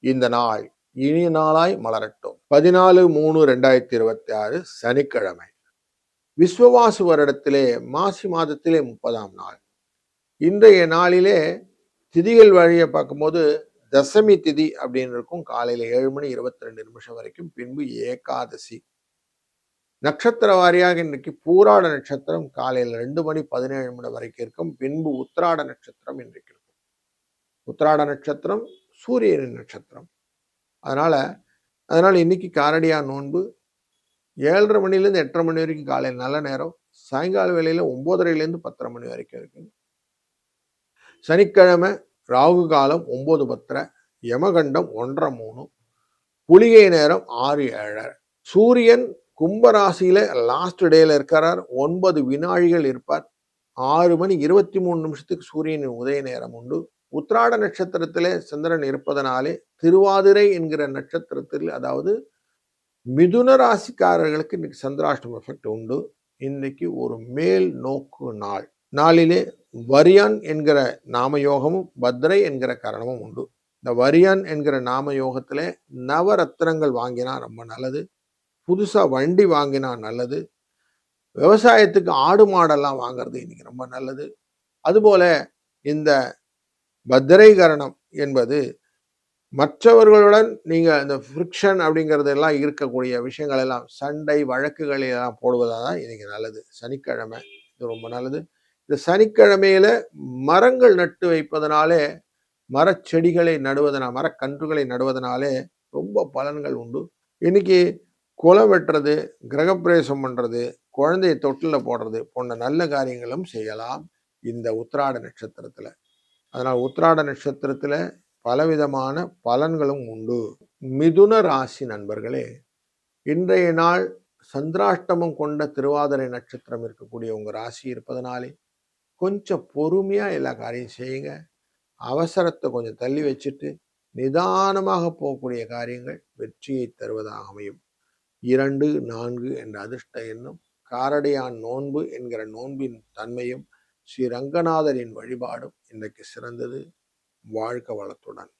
இந்த நாள் இனிய நாளாய் மலரட்டும். 14/3/2026 சனிக்கிழமை. விஸ்வவாசு வருடத்திலே மாசி மாதத்திலே 30ஆம் நாள். இன்றைய நாளிலே திதிகள் வழியை பார்க்கும்போது தசமி திதி அப்படின்னு இருக்கும். காலையில 7:22 வரைக்கும். பின்பு ஏகாதசி. நட்சத்திர வாரியாக இன்றைக்கு பூராட நட்சத்திரம் காலையில் 2:17 வரைக்கும் இருக்கும். பின்பு உத்திராட நட்சத்திரம் இன்றைக்கு இருக்கும். உத்திராட நட்சத்திரம் சூரியனின் நட்சத்திரம். அதனால இன்னைக்கு காரடியா நோன்பு 7:30 மணிலேருந்து 8:30 மணி வரைக்கும் காலையில் நல்ல நேரம். சாயங்கால வேளையில 9:30லேருந்து 10:30 மணி வரைக்கும் இருக்கு. சனிக்கிழமை ராகு காலம் 9:10, யமகண்டம் 1:30, புலிகை நேரம் 6:07. சூரியன் கும்பராசியில லாஸ்ட் டேல இருக்கிறார். 9 வினாழிகள் இருப்பார். 6:23 சூரியனின் உதய நேரம் உண்டு. உத்திராட நட்சத்திரத்திலே சந்திரன் இருப்பதனாலே திருவாதிரை என்கிற நட்சத்திரத்தில், அதாவது மிதுன ராசிக்காரர்களுக்கு இன்னைக்கு சந்திராஷ்டம எஃபெக்ட் உண்டு. இன்னைக்கு ஒரு மேல் நோக்கு நாள். நாளிலே வரியான் என்கிற நாம யோகமும் பத்ரை என்கிற கரணமும் உண்டு. இந்த வரியான் என்கிற நாம யோகத்திலே நவரத்னங்கள் வாங்கினா ரொம்ப நல்லது. புதுசா வண்டி வாங்கினா நல்லது. விவசாயத்துக்கு ஆடு மாடெல்லாம் வாங்குறது இன்னைக்கு ரொம்ப நல்லது. அதுபோல இந்த பத்ரை கரணம் என்பது மற்றவர்களுடன் நீங்க இந்த ஃப்ரிக்ஷன் அப்படிங்கிறது எல்லாம் இருக்கக்கூடிய விஷயங்கள் எல்லாம், சண்டை வழக்குகள் எல்லாம் போடுவதாதான் இன்னைக்கு நல்லது. சனிக்கிழமை இது ரொம்ப நல்லது. இந்த சனிக்கிழமையில மரங்கள் நட்டு வைப்பதனாலே, மரச்செடிகளை நடுவதனால், மரக்கன்றுகளை நடுவதனாலே ரொம்ப பலன்கள் உண்டு. இன்னைக்கு குளம் வெட்டுறது, கிரகப்பிரவேசம் பண்றது, குழந்தையை தொட்டில போடுறது போன்ற நல்ல காரியங்களும் செய்யலாம் இந்த உத்திராட நட்சத்திரத்துல. அதனால் உத்திராட நட்சத்திரத்துல பலவிதமான பலன்களும் உண்டு. மிதுன ராசி நண்பர்களே, இன்றைய நாள் சந்திராஷ்டமம் கொண்ட திருவாதிரை நட்சத்திரம் இருக்கக்கூடிய உங்க ராசி இருப்பதனாலே கொஞ்சம் பொறுமையா எல்லா காரியம் செய்யுங்க. அவசரத்தை கொஞ்சம் தள்ளி வச்சுட்டு நிதானமாக போகக்கூடிய காரியங்கள் வெற்றியை தருவதாக அமையும். 2, 4 என்ற அதிர்ஷ்ட எண்ணும், காரடியான் நோன்பு என்கிற நோன்பின் தன்மையும், ஸ்ரீ ரங்கநாதரின் வழிபாடும் இன்றைக்கு சிறந்தது. வாழ்க வளத்துடன்.